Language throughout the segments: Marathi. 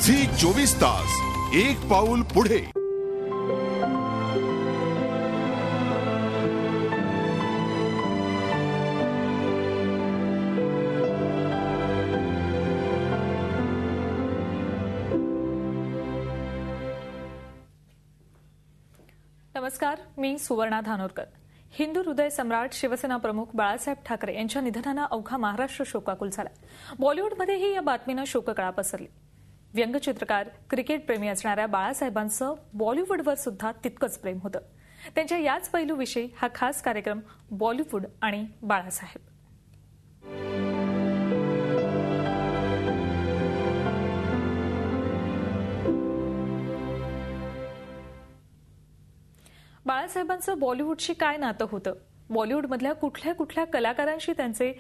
झी 24 तास एक पाऊल पुढे. नमस्कार, मी सुवर्णा धानोरकर. हिंदू हृदय सम्राट शिवसेना प्रमुख बाळासाहेब ठाकरे यांच्या निधनानं अवघा महाराष्ट्र शोकाकुल झाला. बॉलिवूडमध्येही या बातमीनं शोककळा पसरली. व्यंगचित्रकार, क्रिकेट प्रेमी असणाऱ्या बाळासाहेबांचं बॉलिवूडवर सुद्धा तितकंच प्रेम होतं. त्यांच्या याच पैलूविषयी हा खास कार्यक्रम बॉलिवूड आणि बाळासाहेब. बाळासाहेबांचं बॉलिवूडशी काय नातं होतं, बॉलिवूडमधल्या कुठल्या कुठल्या कलाकारांशी त्यांचे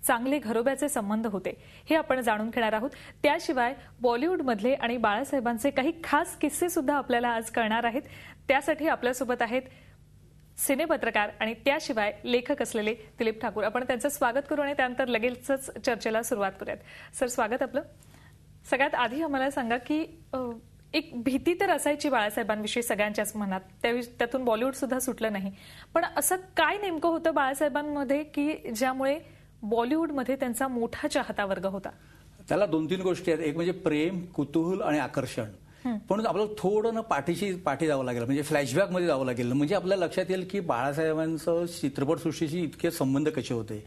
चांगले घरोब्याचे संबंध होते, हे आपण जाणून घेणार आहोत. त्याशिवाय बॉलिवूडमधले आणि बाळासाहेबांचे काही खास किस्से सुद्धा आपल्याला आज कळणार आहेत. त्यासाठी आपल्यासोबत आहेत सिनेपत्रकार आणि त्याशिवाय लेखक असलेले दिलीप ठाकूर. आपण त्यांचं स्वागत करू आणि त्यानंतर लगेचच चर्चेला सुरुवात करूयात. सर, स्वागत आपलं. सगळ्यात आधी आम्हाला सांगा की एक भीती तर असायची बाळासाहेबांविषयी सगळ्यांच्याच मनात, त्यातून बॉलिवूड सुद्धा सुटलं नाही. पण असं काय नेमकं होतं बाळासाहेबांमध्ये की ज्यामुळे बॉलिवूडमध्ये त्यांचा मोठा चाहता वर्ग होता? त्याला 2-3 गोष्टी आहेत. एक म्हणजे प्रेम, कुतूहल आणि आकर्षण. पण आपल्याला थोडं ना पाठी जावं लागेल, म्हणजे फ्लॅशबॅक मध्ये जावं लागेल. म्हणजे आपल्याला लक्षात येईल की बाळासाहेबांचं चित्रपटसृष्टीशी इतके संबंध कसे होते.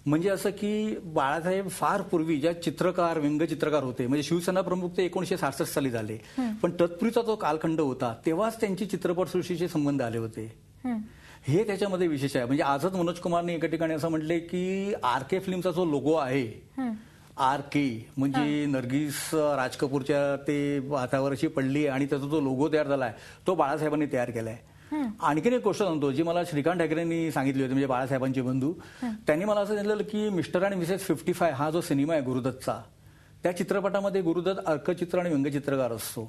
म्हणजे असं की बाळासाहेब फार पूर्वी ज्या चित्रकार, व्यंगचित्रकार होते, म्हणजे शिवसेना प्रमुख ते 1966 साली झाले, पण तत्पूर्वीचा जो कालखंड होता तेव्हाच त्यांची चित्रपटसृष्टीचे संबंध आले होते. हे त्याच्यामध्ये विशेष आहे. म्हणजे आजच मनोज कुमारने एका ठिकाणी असं म्हटले की आर.के. फिल्मचा जो लोगो आहे, आर.के. म्हणजे नर्गिस राज कपूरच्या ते हातावर अशी पडली आणि त्याचा जो लोगो तयार झालाय तो बाळासाहेबांनी तयार केलाय. आणखीन एक गोष्ट सांगतो जी मला श्रीकांत ठाकरेंनी सांगितली होती, म्हणजे बाळासाहेबांचे बंधू. त्यांनी मला असं सांगितलं की मिस्टर आणि मिसेस 55 हा जो सिनेमा आहे गुरुदत्तचा, त्या चित्रपटामध्ये गुरुदत्त अर्कचित्र आणि व्यंगचित्रकार असतो.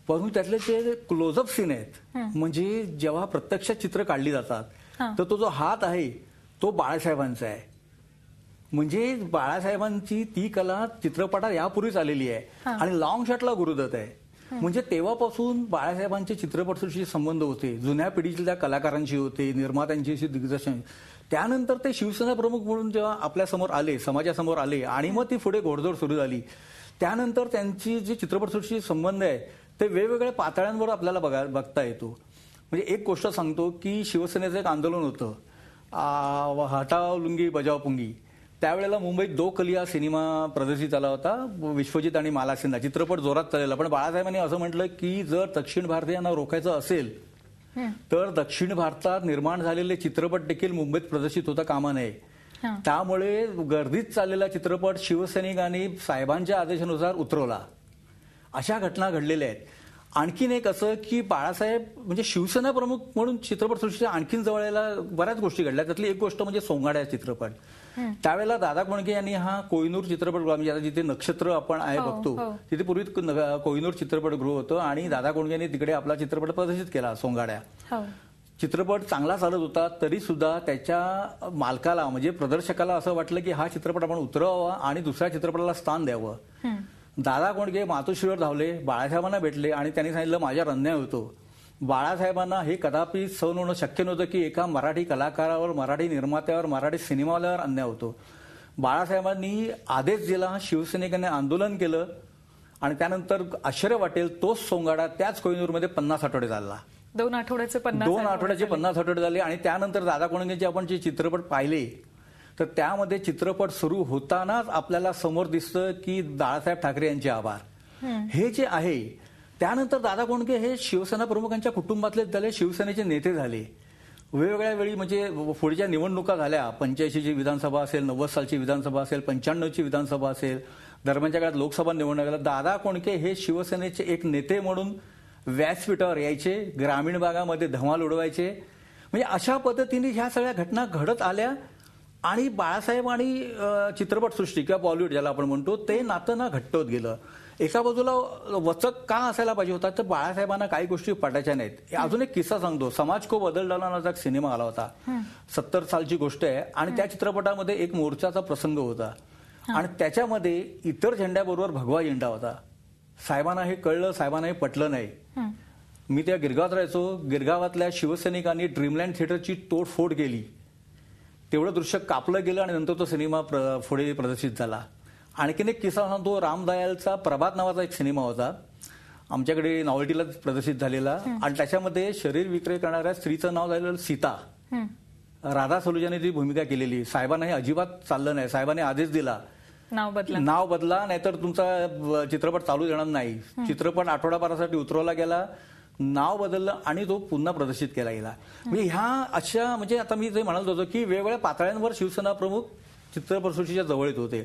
परंतु त्यातले जे क्लोजअप सीन आहेत, म्हणजे जेव्हा प्रत्यक्ष चित्र काढली जातात तर तो जो हात आहे तो बाळासाहेबांचा आहे. म्हणजे बाळासाहेबांची ती कला चित्रपटात यापूर्वीच आलेली आहे आणि लॉंग शॉटला गुरुदत्त आहे. म्हणजे तेव्हापासून बाळासाहेबांचे चित्रपटसृष्टीचे संबंध होते, जुन्या पिढीतल्या कलाकारांशी होते, निर्मात्यांशी, दिग्दर्शन. त्यानंतर ते शिवसेना प्रमुख म्हणून जेव्हा आपल्या समोर आले, समाजासमोर आले आणि मग ती पुढे घोडदौड सुरू झाली, त्यानंतर त्यांची जी चित्रपटसृष्टीचे संबंध आहे ते वेगवेगळ्या पातळ्यांवर आपल्याला बघता येतो. म्हणजे एक गोष्ट सांगतो की शिवसेनेचं एक आंदोलन होतं, हटाव लुंगी बजाव पुंगी. त्यावेळेला मुंबईत दो कलिया सिनेमा प्रदर्शित झाला होता, विश्वजित आणि माला सिन्हा. चित्रपट जोरात चाललेला, पण बाळासाहेबांनी असं म्हटलं की जर दक्षिण भारतीयांना रोखायचं असेल तर दक्षिण भारतात निर्माण झालेले चित्रपट देखील मुंबईत प्रदर्शित होता कामा नये. त्यामुळे गर्दीत चाललेला चित्रपट शिवसैनिकांनी साहेबांच्या आदेशानुसार उतरवला. अशा घटना घडलेल्या आहेत. आणखीन एक असं की बाळासाहेब म्हणजे शिवसेना प्रमुख म्हणून चित्रपटसृष्टीच्या आणखीन जवळ यायला बऱ्याच गोष्टी घडल्या. त्यातली एक गोष्ट म्हणजे सोंगाड्या चित्रपट. त्यावेळेला दादा कोंडके यांनी हा कोहिनूर चित्रपटगृह, म्हणजे आता जिथे नक्षत्र आपण आहे बघतो तिथे पूर्वी कोहिनूर चित्रपटगृह होतं आणि दादा कोंडके यांनी तिकडे आपला चित्रपट प्रदर्शित केला, सोंगाड्या. चित्रपट चांगला चालत होता तरी सुद्धा त्याच्या मालकाला म्हणजे प्रदर्शकाला असं वाटलं की हा चित्रपट आपण उतरवावा आणि दुसऱ्या चित्रपटाला स्थान द्यावं. दादा कोंडके मातोश्रीवर धावले, बाळासाहेबांना भेटले आणि त्यांनी सांगितलं माझ्यावर अन्याय होतो. बाळासाहेबांना हे कदापि सहन होणं शक्य नव्हतं की एका मराठी कलाकारावर, मराठी निर्मात्यावर, मराठी सिनेमावाल्यावर अन्याय होतो. बाळासाहेबांनी आदेश दिला, शिवसैनिकांनी आंदोलन केलं आणि त्यानंतर आश्चर्य वाटेल तोच सोंगाडा त्याच कोहिनूरमध्ये 50 आठवडे चालला. 2 आठवड्याचे 50 आठवडे झाले. आणि त्यानंतर दादा कोंडकेंचे आपण जे चित्रपट पाहिले तर त्यामध्ये चित्रपट सुरू होतानाच आपल्याला समोर दिसतं की बाळासाहेब ठाकरे यांचे आभार हे जे आहे. त्यानंतर दादा कोंडके हे शिवसेना प्रमुखांच्या कुटुंबातले झाले, शिवसेनेचे नेते झाले. वेगवेगळ्या वेळी म्हणजे पुढच्या निवडणुका झाल्या, 85ची विधानसभा असेल, 90 सालची विधानसभा असेल, 95ची विधानसभा असेल, दरम्यानच्या काळात लोकसभा निवडणुका. दादा कोंडके हे शिवसेनेचे एक नेते म्हणून व्यासपीठावर यायचे, ग्रामीण भागामध्ये धमाल उडवायचे. म्हणजे अशा पद्धतीने ह्या सगळ्या घटना घडत आल्या आणि बाळासाहेब आणि चित्रपटसृष्टी किंवा बॉलिवूड ज्याला आपण म्हणतो ते नातं ना घट्ट होत गेलं. एका बाजूला वचक का असायला पाहिजे होता तर बाळासाहेबांना काही गोष्टी पटायच्या नाहीत. अजून एक किस्सा सांगतो. समाज को बदल डाला नावाचा एक सिनेमा आला होता, 70 सालची गोष्ट आहे आणि त्या चित्रपटामध्ये एक मोर्चाचा प्रसंग होता आणि त्याच्यामध्ये इतर झेंड्याबरोबर भगवा झेंडा होता. साहेबांना हे कळलं, साहेबांना हे पटलं नाही. मी त्या गिरगावात राहायचो. गिरगावातल्या शिवसैनिकांनी ड्रीमलँड थिएटरची तोडफोड केली. तेवढं दृश्य कापलं गेलं आणि नंतर तो सिनेमा पुढे प्रदर्शित झाला. आणखीन एक किस्सा सांगतो. रामदयालचा प्रभात नावाचा एक सिनेमा होता, आमच्याकडे नॉव्हेल्टीला प्रदर्शित झालेला, आणि त्याच्यामध्ये शरीर विक्रय करणाऱ्या स्त्रीचं नाव झालेलं सीता. राधा सलुजाने ती भूमिका केलेली. साहेबांना हे अजिबात चाललं नाही. साहेबांनी आदेश दिला, नाव बदला नाहीतर तुमचा चित्रपट चालू देणार नाही. चित्रपट आठवडाभरासाठी उतरवला गेला, नाव बदललं आणि तो पुन्हा प्रदर्शित केला गेला. म्हणजे ह्या अशा, म्हणजे आता मी ते म्हणत होतो की वेगवेगळ्या पातळ्यांवर शिवसेना प्रमुख चित्रपटसृष्टीच्या जवळीक होते.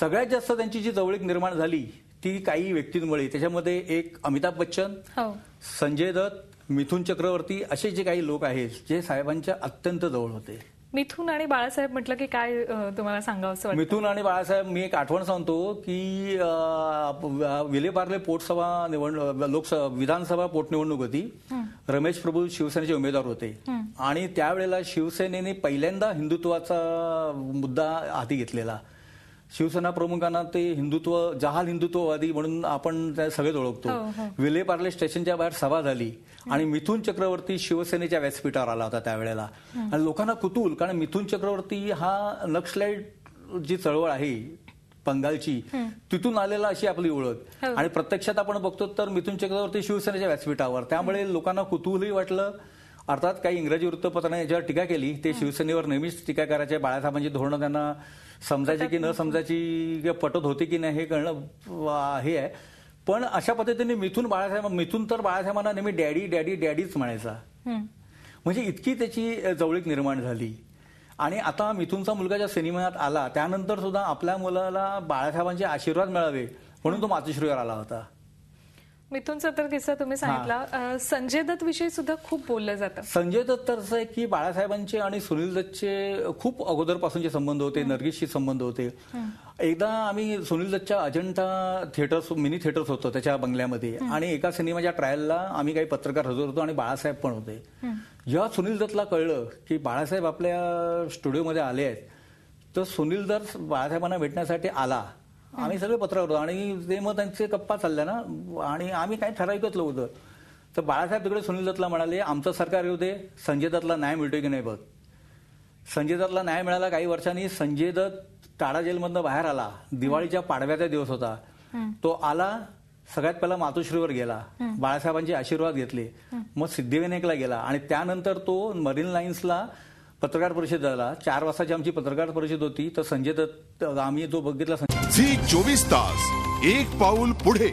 सगळ्यात जास्त त्यांची जी जवळीक निर्माण झाली ती काही व्यक्तींमुळे. त्याच्यामध्ये एक अमिताभ बच्चन, संजय दत्त, मिथुन चक्रवर्ती असे जे काही लोक आहेत जे साहेबांच्या अत्यंत जवळ होते. मिथुन आणि बाळासाहेब म्हटलं की काय तुम्हाला सांगावंसं वाटतं? मिथुन आणि बाळासाहेब, मी एक आठवण सांगतो की विलेपार्ले पोटसभा विधानसभा पोटनिवडणूक होती. रमेश प्रभू शिवसेनेचे उमेदवार होते आणि त्यावेळेला शिवसेनेने पहिल्यांदा हिंदुत्वाचा मुद्दा हाती घेतलेला. शिवसेना प्रमुखांना ते जहाल हिंदुत्ववादी म्हणून आपण सगळेच ओळखतो. विलेपार्ले स्टेशनच्या बाहेर सभा झाली आणि मिथुन चक्रवर्ती शिवसेनेच्या व्यासपीठावर आला होता त्यावेळेला. आणि लोकांना कुतूहल, कारण मिथुन चक्रवर्ती हा नक्सलाइट जी चळवळ आहे बंगालची, तिथून आलेला अशी आपली ओळख. आणि प्रत्यक्षात आपण बघतो तर मिथुन चक्रवर्ती शिवसेनेच्या व्यासपीठावर. त्यामुळे लोकांना कुतूहलही वाटलं. अर्थात काही इंग्रजी वृत्तपत्राने याच्यावर टीका केली. ते शिवसेनेवर नेहमीच टीका करायचे. बाळासाहेबांची धोरणं त्यांना समजायची की न समजायची, पटत होती की नाही हे कळणं हे आहे. पण अशा पद्धतीने मिथुन तर बाळासाहेबांना नेहमी डॅडी डॅडी डॅडीच म्हणायचा. म्हणजे इतकी त्याची जवळीक निर्माण झाली. आणि आता मिथुनचा मुलगा ज्या सिनेमात आला त्यानंतर सुद्धा आपल्या मुलाला बाळासाहेबांचे आशीर्वाद मिळावे म्हणून तो मातोश्रीवर आला होता. मिथुनचा तर किस्सा तुम्ही सांगितला. संजय दत्त विषयी सुद्धा खूप बोललं जातं. संजय दत्त तर असं आहे की बाळासाहेबांचे आणि सुनील दत्तचे खूप अगोदरपासूनचे संबंध होते, नर्गिसशी संबंध होते. एकदा आम्ही सुनील दत्तच्या अजंठा मिनी थिएटर्स होतं त्याच्या बंगल्यामध्ये, आणि एका सिनेमाच्या ट्रायलला आम्ही काही पत्रकार हजर होतो आणि बाळासाहेब पण होते. जेव्हा सुनील दत्तला कळलं की बाळासाहेब आपल्या स्टुडिओमध्ये आले आहेत, तर सुनील दत्त बाळासाहेबांना भेटण्यासाठी आला. आम्ही सगळे पत्रकार होतो आणि ते मग त्यांचे गप्पा चालल्या ना, आणि आम्ही काही ठराविकच होतं. तर बाळासाहेब तिकडे सुनील दत्तला म्हणाले, आमचं सरकार येऊ दे, संजय दत्तला न्याय मिळतोय की नाही बघ. संजय दत्तला न्याय मिळाला. काही वर्षांनी संजय दत्त टाळा जेलमधनं बाहेर आला. दिवाळीच्या पाडव्याचा दिवस होता. तो आला, सगळ्यात पहिला मातोश्रीवर गेला, बाळासाहेबांचे आशीर्वाद घेतले, मग सिद्धिविनायकला गेला आणि त्यानंतर तो मरीन लाईन्सला पत्रकार परिषद झाला. 4 वाजताची आमची पत्रकार परिषद होती. तर संजय दत्त आम्ही जो बघितला. झी 24 तास, एक पाऊल पुढे.